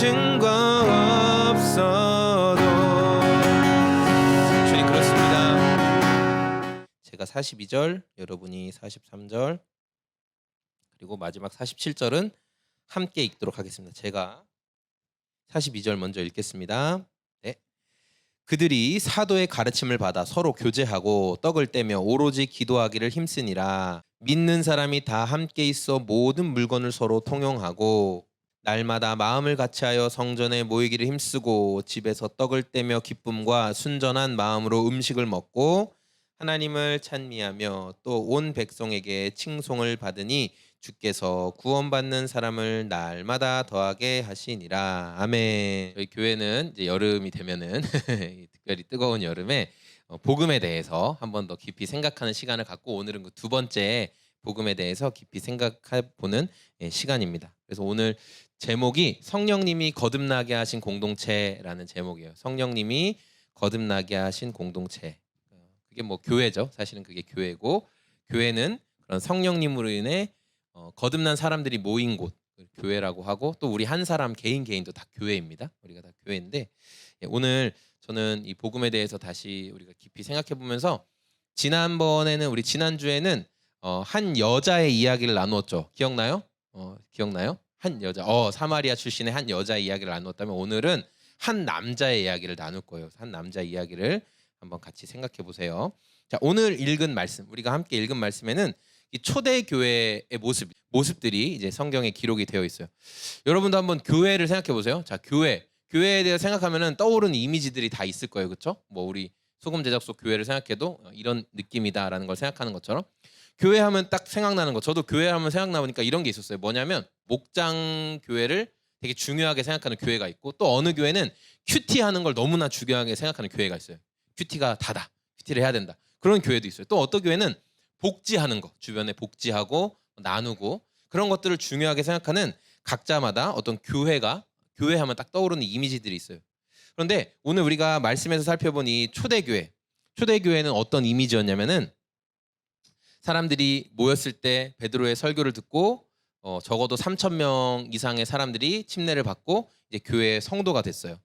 증거 없어도. 주님 그렇습니다. 제가 42절, 여러분이 43절, 그리고 마지막 47절은 함께 읽도록 하겠습니다. 제가 42절 먼저 읽겠습니다. 네. 그들이 사도의 가르침을 받아 서로 교제하고 떡을 떼며 오로지 기도하기를 힘쓰니라. 믿는 사람이 다 함께 있어 모든 물건을 서로 통용하고 날마다 마음을 같이하여 성전에 모이기를 힘쓰고 집에서 떡을 떼며 기쁨과 순전한 마음으로 음식을 먹고 하나님을 찬미하며 또 온 백성에게 칭송을 받으니 주께서 구원받는 사람을 날마다 더하게 하시니라. 아멘. 저희 교회는 이제 여름이 되면은 특별히 뜨거운 여름에 복음에 대해서 한 번 더 깊이 생각하는 시간을 갖고 오늘은 그 두 번째 복음에 대해서 깊이 생각해 보는 시간입니다. 그래서 오늘 제목이 성령님이 거듭나게 하신 공동체라는 제목이에요. 성령님이 거듭나게 하신 공동체. 그게 뭐 교회죠. 사실은 그게 교회고, 교회는 그런 성령님으로 인해 거듭난 사람들이 모인 곳, 교회라고 하고, 또 우리 한 사람 개인도 다 교회입니다. 우리가 다 교회인데, 오늘 저는 이 복음에 대해서 다시 우리가 깊이 생각해 보면서, 지난번에는 우리 지난주에는 한 여자의 이야기를 나누었죠. 기억나요? 기억나요? 한 여자, 사마리아 출신의 한 여자의 이야기를 나누었다면, 오늘은 한 남자의 이야기를 나눌 거예요. 한 남자의 이야기를 한번 같이 생각해 보세요. 자, 오늘 읽은 말씀, 우리가 함께 읽은 말씀에는 이 초대교회의 모습들이 이제 성경에 기록이 되어 있어요. 여러분도 한번 교회를 생각해 보세요. 자, 교회에 대해서 생각하면은 떠오르는 이미지들이 다 있을 거예요. 그렇죠? 뭐 우리 소금 제작소 교회를 생각해도 이런 느낌이다라는 걸 생각하는 것처럼, 교회 하면 딱 생각나는 거, 저도 교회 하면 생각나보니까 이런 게 있었어요. 뭐냐면 목장 교회를 되게 중요하게 생각하는 교회가 있고, 또 어느 교회는 큐티 하는 걸 너무나 중요하게 생각하는 교회가 있어요. 큐티가 다다. 큐티를 해야 된다. 그런 교회도 있어요. 또 어떤 교회는 복지하는 거, 주변에 복지하고 나누고 그런 것들을 중요하게 생각하는 각자마다 어떤 교회 하면 딱 떠오르는 이미지들이 있어요. 그런데 오늘 우리가 말씀에서 살펴본 이 초대교회는 어떤 이미지였냐면은, 사람들이 모였을 때 베드로의 설교를 듣고 적어도 3,000명 이상의 사람들이 침례를 받고 이제 교회의 성도가 됐어요.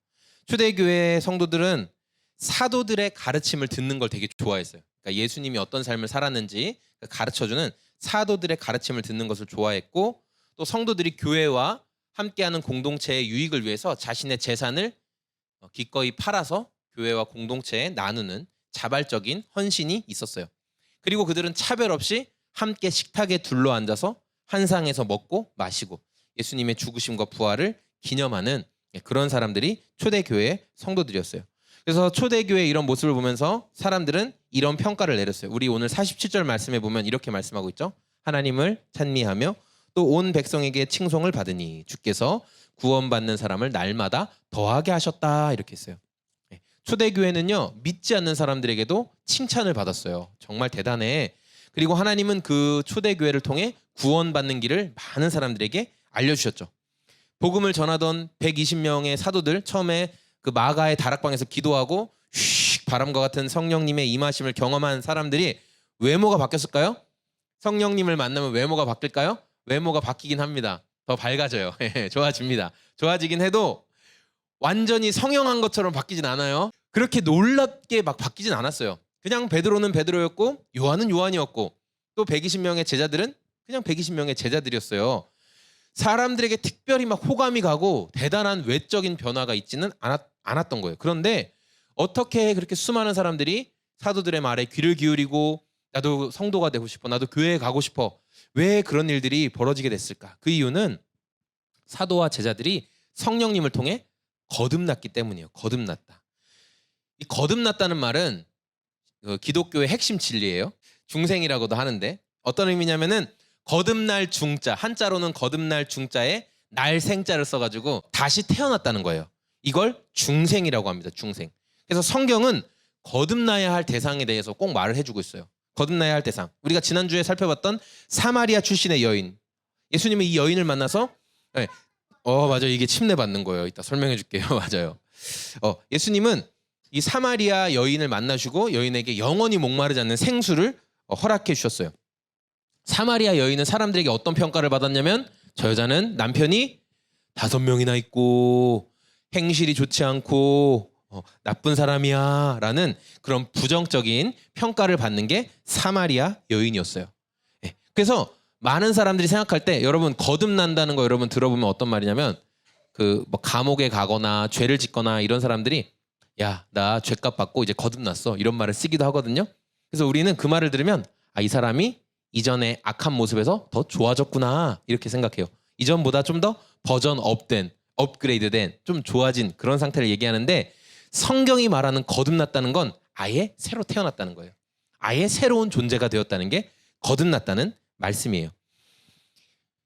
초대교회 성도들은 사도들의 가르침을 듣는 걸 되게 좋아했어요. 그러니까 예수님이 어떤 삶을 살았는지 가르쳐주는 사도들의 가르침을 듣는 것을 좋아했고, 또 성도들이 교회와 함께하는 공동체의 유익을 위해서 자신의 재산을 기꺼이 팔아서 교회와 공동체에 나누는 자발적인 헌신이 있었어요. 그리고 그들은 차별 없이 함께 식탁에 둘러앉아서 한 상에서 먹고 마시고 예수님의 죽으심과 부활을 기념하는 그런 사람들이 초대교회의 성도들이었어요. 그래서 초대교회의 이런 모습을 보면서 사람들은 이런 평가를 내렸어요. 우리 오늘 47절 말씀에 보면 이렇게 말씀하고 있죠. 하나님을 찬미하며 또 온 백성에게 칭송을 받으니 주께서 구원받는 사람을 날마다 더하게 하셨다, 이렇게 했어요. 초대교회는요, 믿지 않는 사람들에게도 칭찬을 받았어요. 정말 대단해. 그리고 하나님은 그 초대교회를 통해 구원받는 길을 많은 사람들에게 알려주셨죠. 복음을 전하던 120명의 사도들, 처음에 그 마가의 다락방에서 기도하고 바람과 같은 성령님의 임하심을 경험한 사람들이 외모가 바뀌었을까요? 성령님을 만나면 외모가 바뀔까요? 외모가 바뀌긴 합니다. 더 밝아져요. 좋아집니다. 좋아지긴 해도 완전히 성형한 것처럼 바뀌진 않아요. 그렇게 놀랍게 막 바뀌진 않았어요. 그냥 베드로는 베드로였고 요한은 요한이었고, 또 120명의 제자들은 그냥 120명의 제자들이었어요. 사람들에게 특별히 막 호감이 가고 대단한 외적인 변화가 있지는 않았던 거예요. 그런데 어떻게 그렇게 수많은 사람들이 사도들의 말에 귀를 기울이고 나도 성도가 되고 싶어, 나도 교회에 가고 싶어, 왜 그런 일들이 벌어지게 됐을까? 그 이유는 사도와 제자들이 성령님을 통해 거듭났기 때문이에요. 거듭났다. 이 거듭났다는 말은 기독교의 핵심 진리예요. 중생이라고도 하는데, 어떤 의미냐면은 거듭날 중자, 한자로는 거듭날 중자에 날 생자를 써가지고 다시 태어났다는 거예요. 이걸 중생이라고 합니다. 중생. 그래서 성경은 거듭나야 할 대상에 대해서 꼭 말을 해주고 있어요. 거듭나야 할 대상. 우리가 지난주에 살펴봤던 사마리아 출신의 여인, 예수님은 이 여인을 만나서 맞아요. 이게 침례 받는 거예요. 이따 설명해 줄게요. 맞아요. 예수님은 이 사마리아 여인을 만나시고 여인에게 영원히 목마르지 않는 생수를 허락해 주셨어요. 사마리아 여인은 사람들에게 어떤 평가를 받았냐면, 저 여자는 남편이 5명이나 있고 행실이 좋지 않고 나쁜 사람이야 라는 그런 부정적인 평가를 받는 게 사마리아 여인이었어요. 예. 그래서 많은 사람들이 생각할 때 여러분 거듭난다는 거 여러분 들어보면 어떤 말이냐면 그 뭐 감옥에 가거나 죄를 짓거나 이런 사람들이 야, 나 죄값 받고 이제 거듭났어 이런 말을 쓰기도 하거든요. 그래서 우리는 그 말을 들으면 아, 이 사람이 이전의 악한 모습에서 더 좋아졌구나 이렇게 생각해요. 이전보다 좀 더 버전 업된, 업그레이드된 좀 좋아진 그런 상태를 얘기하는데 성경이 말하는 거듭났다는 건 아예 새로 태어났다는 거예요. 아예 새로운 존재가 되었다는 게 거듭났다는 말씀이에요.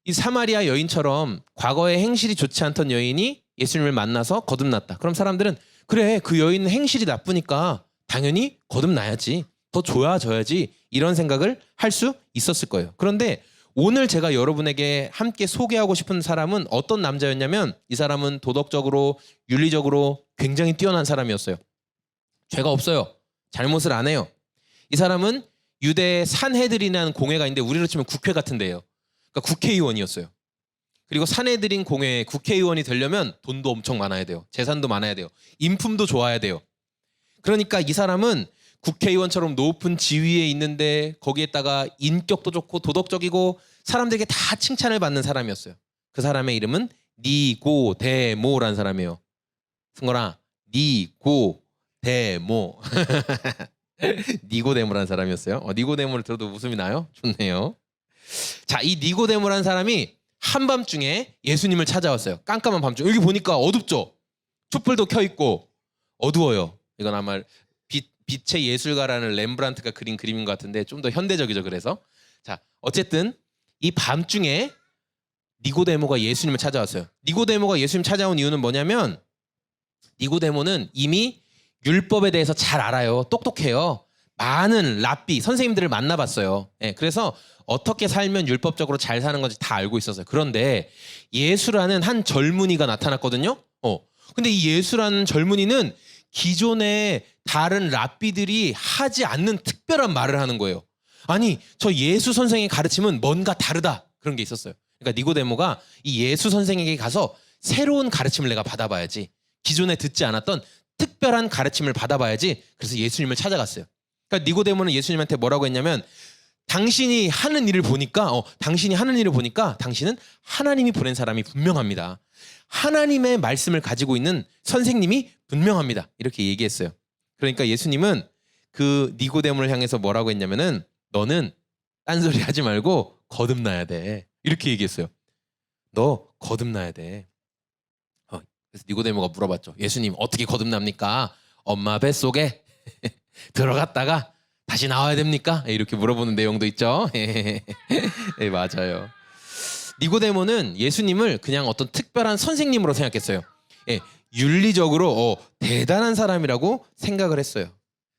이 사마리아 여인처럼 과거에 행실이 좋지 않던 여인이 예수님을 만나서 거듭났다. 그럼 사람들은 그래, 그 여인은 행실이 나쁘니까 당연히 거듭나야지. 더 좋아져야지. 이런 생각을 할 수 있었을 거예요. 그런데 오늘 제가 여러분에게 함께 소개하고 싶은 사람은 어떤 남자였냐면 이 사람은 도덕적으로 윤리적으로 굉장히 뛰어난 사람이었어요. 죄가 없어요. 잘못을 안 해요. 이 사람은 유대 산헤드린이라는 공회가 있는데 우리로 치면 국회 같은 데예요. 그러니까 국회의원이었어요. 그리고 산헤드린 공회에 국회의원이 되려면 돈도 엄청 많아야 돼요. 재산도 많아야 돼요. 인품도 좋아야 돼요. 그러니까 이 사람은 국회의원처럼 높은 지위에 있는데 거기에다가 인격도 좋고 도덕적이고 사람들에게 다 칭찬을 받는 사람이었어요. 그 사람의 이름은 니고데모라는 사람이에요. 승건아, 니고데모. 니고데모라는 사람이었어요. 니고데모를 들어도 웃음이 나요? 좋네요. 자, 이 니고데모라는 사람이 한밤중에 예수님을 찾아왔어요. 깜깜한 밤중. 여기 보니까 어둡죠? 촛불도 켜있고 어두워요. 이건 아마 빛의 예술가라는 렘브란트가 그린 그림인 것 같은데 좀 더 현대적이죠. 그래서 자, 어쨌든 이 밤중에 니고데모가 예수님을 찾아왔어요. 니고데모가 예수님 찾아온 이유는 뭐냐면 니고데모는 이미 율법에 대해서 잘 알아요. 똑똑해요. 많은 랍비 선생님들을 만나봤어요. 예, 그래서 어떻게 살면 율법적으로 잘 사는 건지 다 알고 있었어요. 그런데 예수라는 한 젊은이가 나타났거든요. 근데 이 예수라는 젊은이는 기존의 다른 랍비들이 하지 않는 특별한 말을 하는 거예요. 아니, 저 예수 선생의 가르침은 뭔가 다르다. 그런 게 있었어요. 그러니까 니고데모가 이 예수 선생에게 가서 새로운 가르침을 내가 받아봐야지. 기존에 듣지 않았던 특별한 가르침을 받아봐야지. 그래서 예수님을 찾아갔어요. 그러니까 니고데모는 예수님한테 뭐라고 했냐면 당신이 하는 일을 보니까 당신은 하나님이 보낸 사람이 분명합니다. 하나님의 말씀을 가지고 있는 선생님이 분명합니다. 이렇게 얘기했어요. 그러니까 예수님은 그 니고데모를 향해서 뭐라고 했냐면은 너는 딴소리 하지 말고 거듭나야 돼. 이렇게 얘기했어요. 너 거듭나야 돼. 그래서 니고데모가 물어봤죠. 예수님 어떻게 거듭납니까? 엄마 뱃속에 들어갔다가 다시 나와야 됩니까? 이렇게 물어보는 내용도 있죠. 네, 맞아요. 니고데모는 예수님을 그냥 어떤 특별한 선생님으로 생각했어요. 윤리적으로 대단한 사람이라고 생각을 했어요.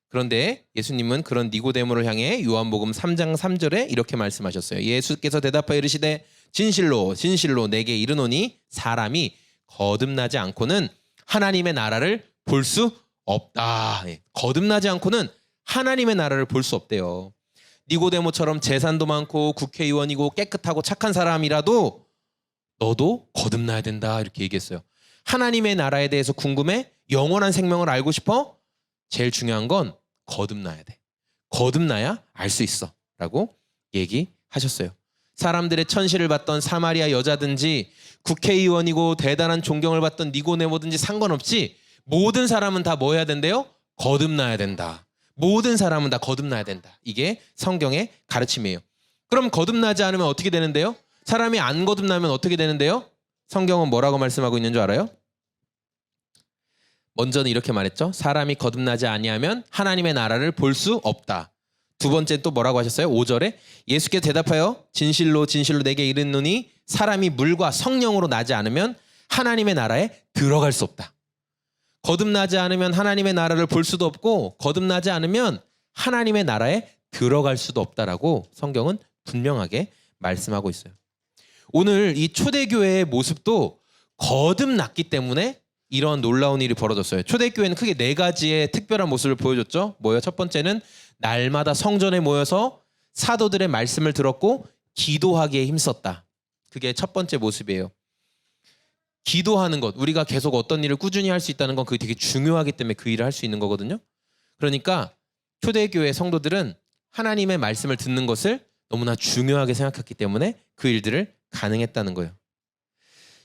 그런데 예수님은 그런 니고데모를 향해 요한복음 3장 3절에 이렇게 말씀하셨어요. 예수께서 대답하여 이르시되 진실로 진실로 내게 이르노니 사람이 거듭나지 않고는 하나님의 나라를 볼 수 없다. 거듭나지 않고는 하나님의 나라를 볼 수 없대요. 니고데모처럼 재산도 많고 국회의원이고 깨끗하고 착한 사람이라도 너도 거듭나야 된다. 이렇게 얘기했어요. 하나님의 나라에 대해서 궁금해? 영원한 생명을 알고 싶어? 제일 중요한 건 거듭나야 돼. 거듭나야 알 수 있어. 라고 얘기하셨어요. 사람들의 천시를 받던 사마리아 여자든지 국회의원이고 대단한 존경을 받던 니고데모든지 상관없이 모든 사람은 다 뭐 해야 된대요? 거듭나야 된다. 모든 사람은 다 거듭나야 된다. 이게 성경의 가르침이에요. 그럼 거듭나지 않으면 어떻게 되는데요? 사람이 안 거듭나면 어떻게 되는데요? 성경은 뭐라고 말씀하고 있는 줄 알아요? 먼저는 이렇게 말했죠. 사람이 거듭나지 아니하면 하나님의 나라를 볼 수 없다. 두 번째 또 뭐라고 하셨어요? 5절에 예수께서 대답하여 진실로 진실로 내게 이르노니 사람이 물과 성령으로 나지 않으면 하나님의 나라에 들어갈 수 없다. 거듭나지 않으면 하나님의 나라를 볼 수도 없고 거듭나지 않으면 하나님의 나라에 들어갈 수도 없다라고 성경은 분명하게 말씀하고 있어요. 오늘 이 초대교회의 모습도 거듭났기 때문에 이런 놀라운 일이 벌어졌어요. 초대교회는 크게 4가지의 특별한 모습을 보여줬죠. 뭐예요? 첫 번째는 날마다 성전에 모여서 사도들의 말씀을 들었고 기도하기에 힘썼다. 그게 첫 번째 모습이에요. 기도하는 것, 우리가 계속 어떤 일을 꾸준히 할 수 있다는 건 그게 되게 중요하기 때문에 그 일을 할 수 있는 거거든요. 그러니까 초대교회 성도들은 하나님의 말씀을 듣는 것을 너무나 중요하게 생각했기 때문에 그 일들을 가능했다는 거예요.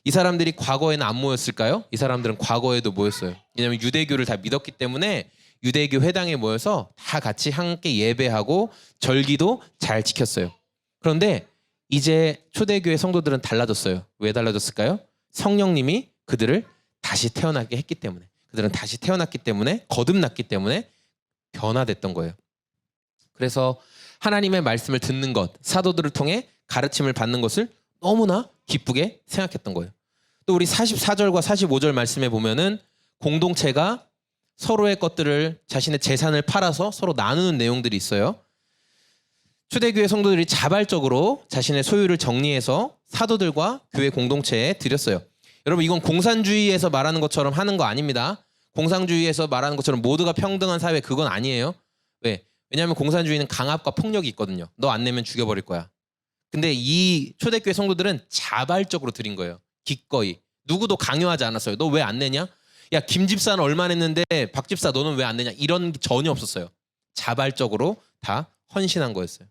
이 사람들이 과거에는 안 모였을까요? 이 사람들은 과거에도 모였어요. 왜냐하면 유대교를 다 믿었기 때문에 유대교 회당에 모여서 다 같이 함께 예배하고 절기도 잘 지켰어요. 그런데 이제 초대교회 성도들은 달라졌어요. 왜 달라졌을까요? 성령님이 그들을 다시 태어나게 했기 때문에, 그들은 다시 태어났기 때문에, 거듭났기 때문에 변화됐던 거예요. 그래서 하나님의 말씀을 듣는 것, 사도들을 통해 가르침을 받는 것을 너무나 기쁘게 생각했던 거예요. 또 우리 44절과 45절 말씀에 보면은 공동체가 서로의 것들을, 자신의 재산을 팔아서 서로 나누는 내용들이 있어요. 초대교회 성도들이 자발적으로 자신의 소유를 정리해서 사도들과 교회 공동체에 드렸어요. 여러분, 이건 공산주의에서 말하는 것처럼 하는 거 아닙니다. 공산주의에서 말하는 것처럼 모두가 평등한 사회, 그건 아니에요. 왜? 왜냐하면 공산주의는 강압과 폭력이 있거든요. 너 안 내면 죽여버릴 거야. 근데 이 초대교회 성도들은 자발적으로 드린 거예요. 기꺼이. 누구도 강요하지 않았어요. 너 왜 안 내냐? 야, 김 집사는 얼마 냈는데 박 집사 너는 왜 안 내냐? 이런 게 전혀 없었어요. 자발적으로 다 헌신한 거였어요.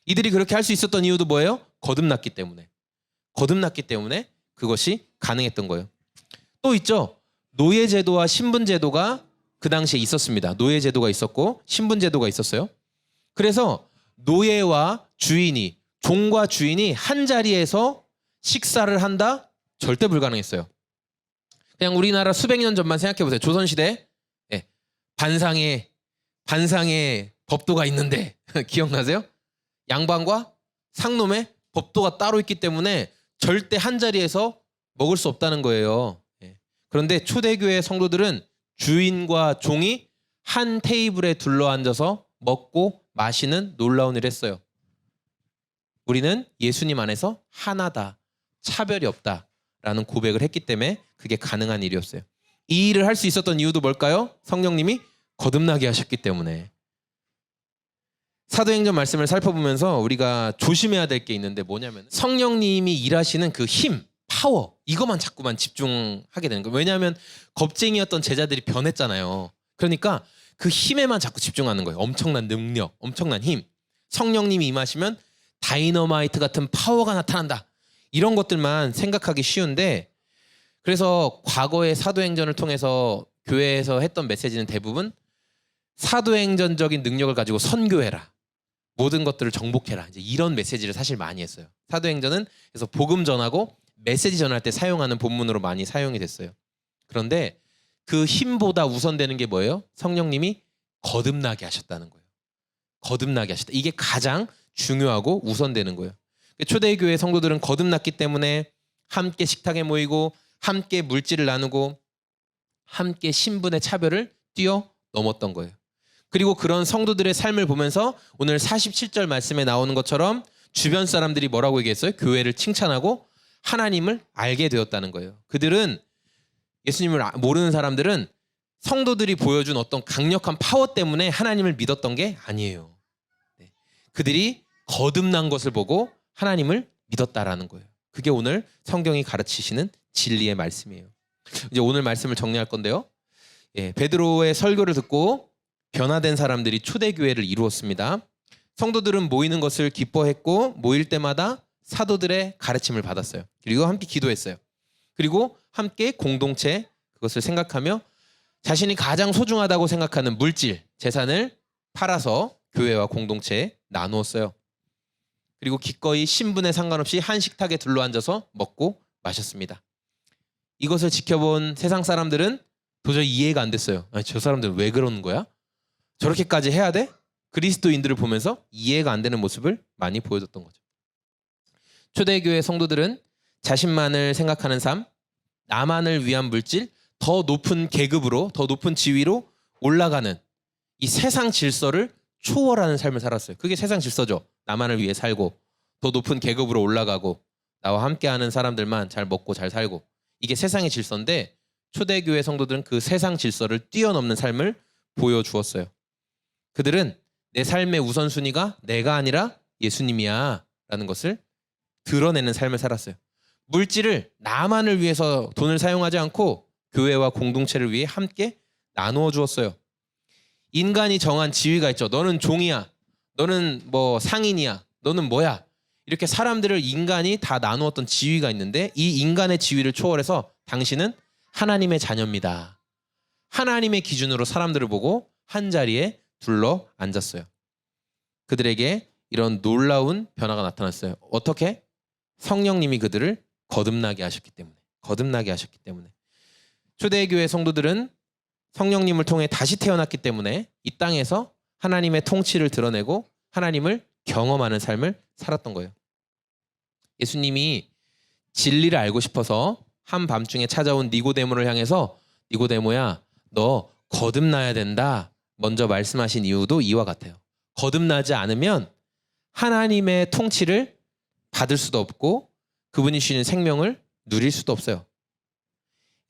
이들이 그렇게 할 수 있었던 이유도 뭐예요? 거듭났기 때문에. 거듭났기 때문에 그것이 가능했던 거예요. 또 있죠. 노예제도와 신분제도가 그 당시에 있었습니다. 노예제도가 있었고 신분제도가 있었어요. 그래서 노예와 주인이, 종과 주인이 한 자리에서 식사를 한다? 절대 불가능했어요. 그냥 우리나라 수백 년 전만 생각해 보세요. 조선시대 반상의 법도가 있는데 기억나세요? 양반과 상놈의 법도가 따로 있기 때문에 절대 한 자리에서 먹을 수 없다는 거예요. 그런데 초대교회 성도들은 주인과 종이 한 테이블에 둘러앉아서 먹고 마시는 놀라운 일을 했어요. 우리는 예수님 안에서 하나다, 차별이 없다라는 고백을 했기 때문에 그게 가능한 일이었어요. 이 일을 할 수 있었던 이유도 뭘까요? 성령님이 거듭나게 하셨기 때문에. 사도행전 말씀을 살펴보면서 우리가 조심해야 될 게 있는데 뭐냐면 성령님이 일하시는 그 힘, 파워, 이것만 자꾸만 집중하게 되는 거예요. 왜냐하면 겁쟁이였던 제자들이 변했잖아요. 그러니까 그 힘에만 자꾸 집중하는 거예요. 엄청난 능력, 엄청난 힘. 성령님이 임하시면 다이너마이트 같은 파워가 나타난다. 이런 것들만 생각하기 쉬운데, 그래서 과거의 사도행전을 통해서 교회에서 했던 메시지는 대부분 사도행전적인 능력을 가지고 선교해라, 모든 것들을 정복해라, 이제 이런 메시지를 사실 많이 했어요. 사도행전은 그래서 복음 전하고 메시지 전할 때 사용하는 본문으로 많이 사용이 됐어요. 그런데 그 힘보다 우선되는 게 뭐예요? 성령님이 거듭나게 하셨다는 거예요. 거듭나게 하셨다. 이게 가장 중요하고 우선되는 거예요. 초대교회 성도들은 거듭났기 때문에 함께 식탁에 모이고 함께 물질을 나누고 함께 신분의 차별을 뛰어넘었던 거예요. 그리고 그런 성도들의 삶을 보면서 오늘 47절 말씀에 나오는 것처럼 주변 사람들이 뭐라고 얘기했어요? 교회를 칭찬하고 하나님을 알게 되었다는 거예요. 그들은, 예수님을 모르는 사람들은 성도들이 보여준 어떤 강력한 파워 때문에 하나님을 믿었던 게 아니에요. 그들이 거듭난 것을 보고 하나님을 믿었다라는 거예요. 그게 오늘 성경이 가르치시는 진리의 말씀이에요. 이제 오늘 말씀을 정리할 건데요. 베드로의 설교를 듣고 변화된 사람들이 초대교회를 이루었습니다. 성도들은 모이는 것을 기뻐했고 모일 때마다 사도들의 가르침을 받았어요. 그리고 함께 기도했어요. 그리고 함께 공동체, 그것을 생각하며 자신이 가장 소중하다고 생각하는 물질, 재산을 팔아서 교회와 공동체에 나누었어요. 그리고 기꺼이 신분에 상관없이 한 식탁에 둘러앉아서 먹고 마셨습니다. 이것을 지켜본 세상 사람들은 도저히 이해가 안 됐어요. 아니, 저 사람들은 왜 그러는 거야? 저렇게까지 해야 돼? 그리스도인들을 보면서 이해가 안 되는 모습을 많이 보여줬던 거죠. 초대교회 성도들은 자신만을 생각하는 삶, 나만을 위한 물질, 더 높은 계급으로, 더 높은 지위로 올라가는 이 세상 질서를 초월하는 삶을 살았어요. 그게 세상 질서죠. 나만을 위해 살고 더 높은 계급으로 올라가고 나와 함께하는 사람들만 잘 먹고 잘 살고, 이게 세상의 질서인데 초대교회 성도들은 그 세상 질서를 뛰어넘는 삶을 보여주었어요. 그들은 내 삶의 우선순위가 내가 아니라 예수님이야 라는 것을 드러내는 삶을 살았어요. 물질을 나만을 위해서 돈을 사용하지 않고 교회와 공동체를 위해 함께 나누어 주었어요. 인간이 정한 지위가 있죠. 너는 종이야. 너는 뭐 상인이야. 너는 뭐야. 이렇게 사람들을 인간이 다 나누었던 지위가 있는데 이 인간의 지위를 초월해서 당신은 하나님의 자녀입니다. 하나님의 기준으로 사람들을 보고 한 자리에 둘러 앉았어요. 그들에게 이런 놀라운 변화가 나타났어요. 어떻게? 성령님이 그들을 거듭나게 하셨기 때문에. 거듭나게 하셨기 때문에. 초대교회 성도들은 성령님을 통해 다시 태어났기 때문에 이 땅에서 하나님의 통치를 드러내고 하나님을 경험하는 삶을 살았던 거예요. 예수님이 진리를 알고 싶어서 한밤중에 찾아온 니고데모를 향해서 니고데모야, 너 거듭나야 된다. 먼저 말씀하신 이유도 이와 같아요. 거듭나지 않으면 하나님의 통치를 받을 수도 없고 그분이 주시는 생명을 누릴 수도 없어요.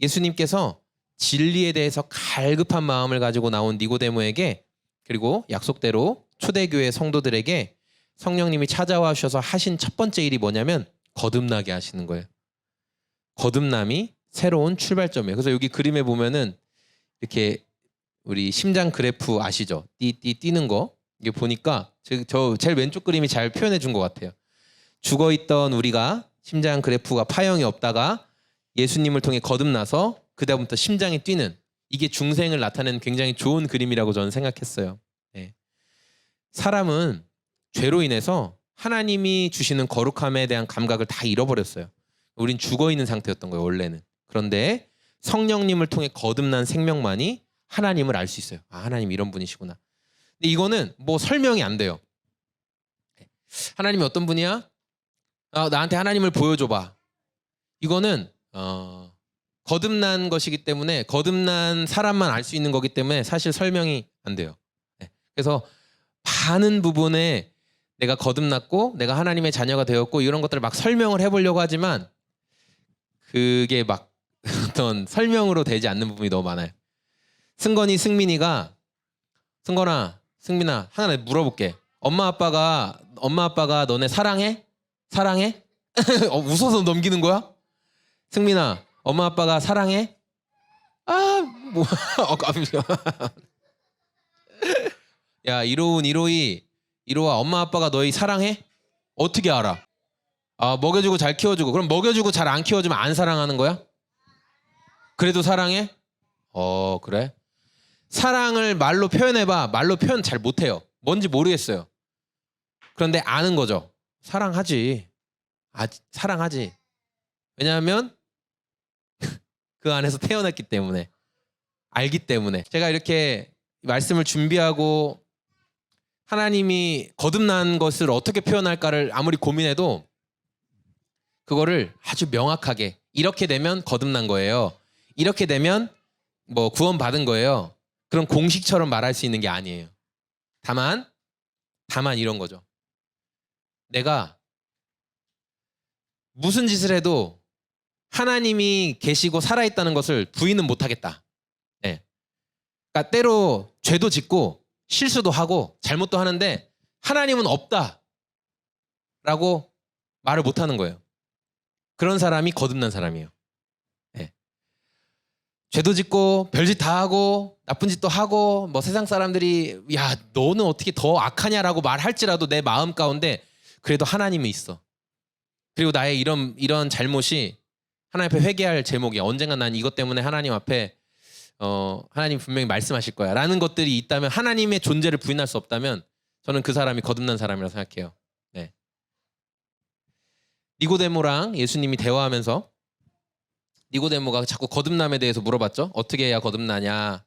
예수님께서 진리에 대해서 갈급한 마음을 가지고 나온 니고데모에게 그리고 약속대로 초대교회 성도들에게 성령님이 찾아와 주셔서 하신 첫 번째 일이 뭐냐면 거듭나게 하시는 거예요. 거듭남이 새로운 출발점이에요. 그래서 여기 그림에 보면은 이렇게 우리 심장 그래프 아시죠? 뛰는 거. 이게 보니까 저 제일 왼쪽 그림이 잘 표현해 준 것 같아요. 죽어있던 우리가 심장 그래프가 파형이 없다가 예수님을 통해 거듭나서 그다음부터 심장이 뛰는, 이게 중생을 나타내는 굉장히 좋은 그림이라고 저는 생각했어요. 네. 사람은 죄로 인해서 하나님이 주시는 거룩함에 대한 감각을 다 잃어버렸어요. 우린 죽어있는 상태였던 거예요, 원래는. 그런데 성령님을 통해 거듭난 생명만이 하나님을 알 수 있어요. 아, 하나님 이런 분이시구나. 근데 이거는 뭐 설명이 안 돼요. 하나님이 어떤 분이야? 나한테 하나님을 보여줘봐. 이거는 거듭난 것이기 때문에, 거듭난 사람만 알 수 있는 거기 때문에 사실 설명이 안 돼요. 그래서 많은 부분에 내가 거듭났고 내가 하나님의 자녀가 되었고 이런 것들을 막 설명을 해보려고 하지만 그게 막 어떤 설명으로 되지 않는 부분이 너무 많아요. 승건아, 승민아, 하나 물어볼게. 엄마 아빠가 너네 사랑해? 웃어서 넘기는 거야? 승민아, 엄마 아빠가 사랑해? 뭐 야, 이로와 엄마 아빠가 너희 사랑해? 어떻게 알아? 먹여주고 잘 키워주고. 그럼 먹여주고 잘 안 키워주면 안 사랑하는 거야? 그래도 사랑해? 그래? 사랑을 말로 표현해봐. 말로 표현 잘 못해요. 뭔지 모르겠어요. 그런데 아는 거죠. 사랑하지. 사랑하지. 왜냐하면 그 안에서 태어났기 때문에, 알기 때문에. 제가 이렇게 말씀을 준비하고 하나님이 거듭난 것을 어떻게 표현할까를 아무리 고민해도 그거를 아주 명확하게, 이렇게 되면 거듭난 거예요, 이렇게 되면 뭐 구원 받은 거예요, 그런 공식처럼 말할 수 있는 게 아니에요. 다만 이런 거죠. 내가 무슨 짓을 해도 하나님이 계시고 살아있다는 것을 부인은 못하겠다. 네. 그러니까 때로 죄도 짓고 실수도 하고 잘못도 하는데 하나님은 없다 라고 말을 못하는 거예요. 그런 사람이 거듭난 사람이에요. 네. 죄도 짓고 별짓 다 하고 나쁜 짓도 하고 뭐 세상 사람들이 야 너는 어떻게 더 악하냐라고 말할지라도 내 마음 가운데 그래도 하나님은 있어. 그리고 나의 이런 잘못이 하나님 앞에 회개할 제목이야. 언젠가 난 이것 때문에 하나님 앞에 하나님 분명히 말씀하실 거야 라는 것들이 있다면, 하나님의 존재를 부인할 수 없다면 저는 그 사람이 거듭난 사람이라고 생각해요. 네. 니고데모랑 예수님이 대화하면서 니고데모가 자꾸 거듭남에 대해서 물어봤죠. 어떻게 해야 거듭나냐.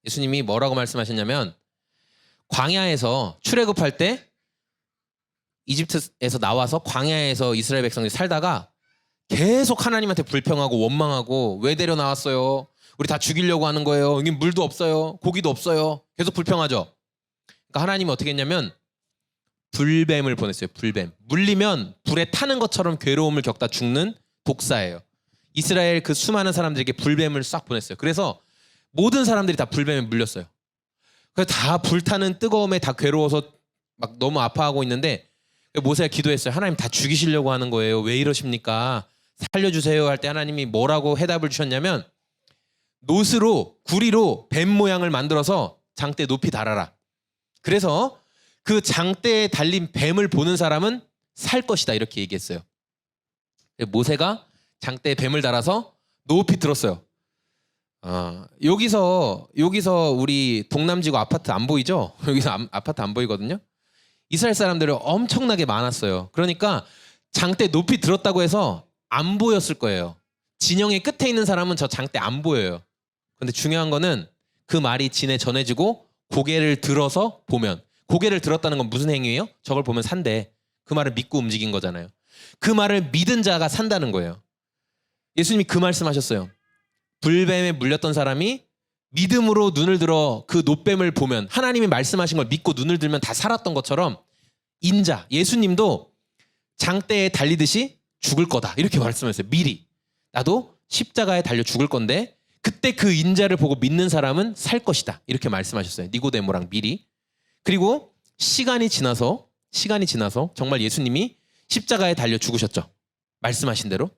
예수님이 뭐라고 말씀하셨냐면, 광야에서 출애굽할 때 이집트에서 나와서 광야에서 이스라엘 백성들이 살다가 계속 하나님한테 불평하고 원망하고, 왜 데려 나왔어요? 우리 다 죽이려고 하는 거예요. 여기 물도 없어요. 고기도 없어요. 계속 불평하죠. 그러니까 하나님이 어떻게 했냐면 불뱀을 보냈어요. 불뱀. 물리면 불에 타는 것처럼 괴로움을 겪다 죽는 독사예요. 이스라엘 그 수많은 사람들에게 불뱀을 싹 보냈어요. 그래서 모든 사람들이 다 불뱀에 물렸어요. 그래서 다 불타는 뜨거움에 다 괴로워서 막 너무 아파하고 있는데 모세가 기도했어요. 하나님 다 죽이시려고 하는 거예요. 왜 이러십니까? 살려주세요 할 때 하나님이 뭐라고 해답을 주셨냐면 노스로 구리로 뱀 모양을 만들어서 장대 높이 달아라. 그래서 그 장대에 달린 뱀을 보는 사람은 살 것이다 이렇게 얘기했어요. 모세가 장대에 뱀을 달아서 높이 들었어요. 여기서 우리 동남지구 아파트 안 보이죠? 여기서 아파트 안 보이거든요. 이스라엘 사람들이 엄청나게 많았어요. 그러니까 장대 높이 들었다고 해서 안 보였을 거예요. 진영의 끝에 있는 사람은 저 장대 안 보여요. 근데 중요한 거는 그 말이 진에 전해지고 고개를 들어서 보면, 고개를 들었다는 건 무슨 행위예요? 저걸 보면 산대. 그 말을 믿고 움직인 거잖아요. 그 말을 믿은 자가 산다는 거예요. 예수님이 그 말씀하셨어요. 불뱀에 물렸던 사람이 믿음으로 눈을 들어 그 노뱀을 보면, 하나님이 말씀하신 걸 믿고 눈을 들면 다 살았던 것처럼 인자, 예수님도 장대에 달리듯이 죽을 거다 이렇게 말씀하셨어요. 미리. 나도 십자가에 달려 죽을 건데 그때 그 인자를 보고 믿는 사람은 살 것이다 이렇게 말씀하셨어요. 니고데모랑 미리. 그리고 시간이 지나서 정말 예수님이 십자가에 달려 죽으셨죠. 말씀하신 대로.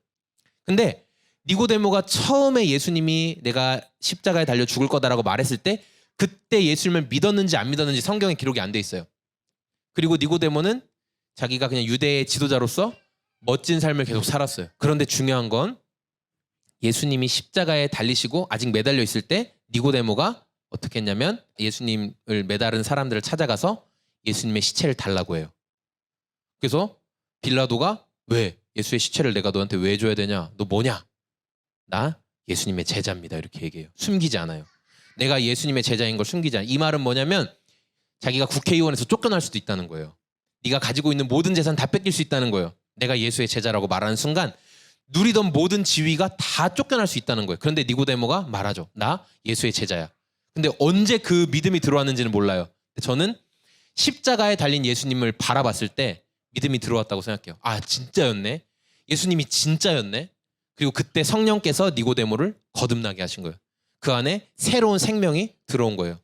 근데 니고데모가 처음에 예수님이 내가 십자가에 달려 죽을 거다라고 말했을 때 그때 예수님을 믿었는지 안 믿었는지 성경에 기록이 안 돼 있어요. 그리고 니고데모는 자기가 그냥 유대의 지도자로서 멋진 삶을 계속 살았어요. 그런데 중요한 건 예수님이 십자가에 달리시고 아직 매달려 있을 때 니고데모가 어떻게 했냐면 예수님을 매달은 사람들을 찾아가서 예수님의 시체를 달라고 해요. 그래서 빌라도가 왜 예수의 시체를 내가 너한테 왜 줘야 되냐? 너 뭐냐? 나 예수님의 제자입니다. 이렇게 얘기해요. 숨기지 않아요. 내가 예수님의 제자인 걸 숨기지 않아요. 이 말은 뭐냐면 자기가 국회의원에서 쫓겨날 수도 있다는 거예요. 네가 가지고 있는 모든 재산 다 뺏길 수 있다는 거예요. 내가 예수의 제자라고 말하는 순간 누리던 모든 지위가 다 쫓겨날 수 있다는 거예요. 그런데 니고데모가 말하죠. 나 예수의 제자야. 근데 언제 그 믿음이 들어왔는지는 몰라요. 저는 십자가에 달린 예수님을 바라봤을 때 믿음이 들어왔다고 생각해요. 아, 진짜였네. 예수님이 진짜였네. 그리고 그때 성령께서 니고데모를 거듭나게 하신 거예요. 그 안에 새로운 생명이 들어온 거예요.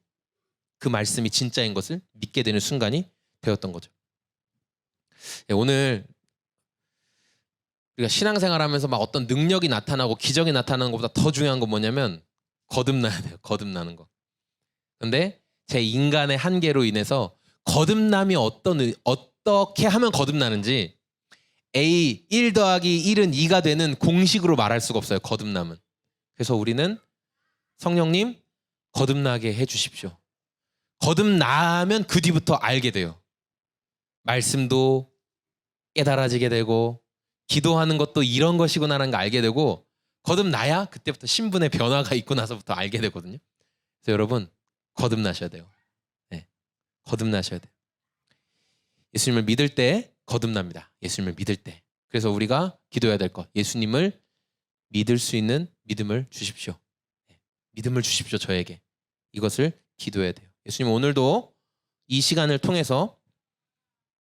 그 말씀이 진짜인 것을 믿게 되는 순간이 되었던 거죠. 오늘 우리가 신앙생활하면서 막 어떤 능력이 나타나고 기적이 나타나는 것보다 더 중요한 건 뭐냐면 거듭나야 돼요. 거듭나는 거. 근데 제 인간의 한계로 인해서 거듭남이 어떻게 하면 거듭나는지 A 1 더하기 1은 2가 되는 공식으로 말할 수가 없어요. 거듭남은. 그래서 우리는 성령님 거듭나게 해주십시오. 거듭나면 그 뒤부터 알게 돼요. 말씀도 깨달아지게 되고 기도하는 것도 이런 것이구나라는 걸 알게 되고 거듭나야 그때부터 신분의 변화가 있고 나서부터 알게 되거든요. 그래서 여러분 거듭나셔야 돼요. 네, 거듭나셔야 돼요. 예수님을 믿을 때 거듭납니다. 예수님을 믿을 때. 그래서 우리가 기도해야 될 것. 예수님을 믿을 수 있는 믿음을 주십시오. 네, 믿음을 주십시오. 저에게. 이것을 기도해야 돼요. 예수님 오늘도 이 시간을 통해서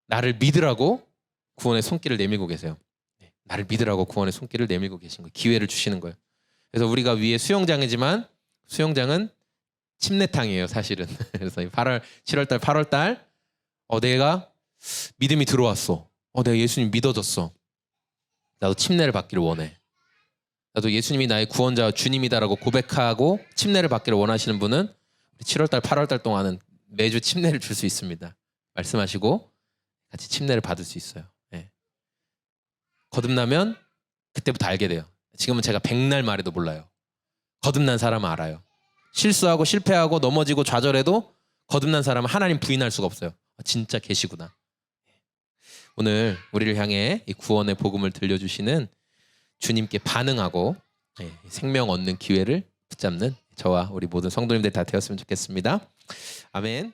나를 믿으라고 구원의 손길을 내밀고 계세요. 네, 나를 믿으라고 구원의 손길을 내밀고 계신 거예요. 기회를 주시는 거예요. 그래서 우리가 위에 수영장이지만 수영장은 침례탕이에요, 사실은. 그래서 7월달, 8월달 내가 믿음이 들어왔어. 내가 예수님 믿어졌어. 나도 침례를 받기를 원해. 나도 예수님이 나의 구원자와 주님이다라고 고백하고 침례를 받기를 원하시는 분은 7월달, 8월달 동안은 매주 침례를 줄 수 있습니다. 말씀하시고 같이 침례를 받을 수 있어요. 네. 거듭나면 그때부터 알게 돼요. 지금은 제가 백날 말해도 몰라요. 거듭난 사람은 알아요. 실수하고 실패하고 넘어지고 좌절해도 거듭난 사람은 하나님 부인할 수가 없어요. 진짜 계시구나. 오늘 우리를 향해 이 구원의 복음을 들려주시는 주님께 반응하고 생명 얻는 기회를 붙잡는 저와 우리 모든 성도님들 다 되었으면 좋겠습니다. 아멘.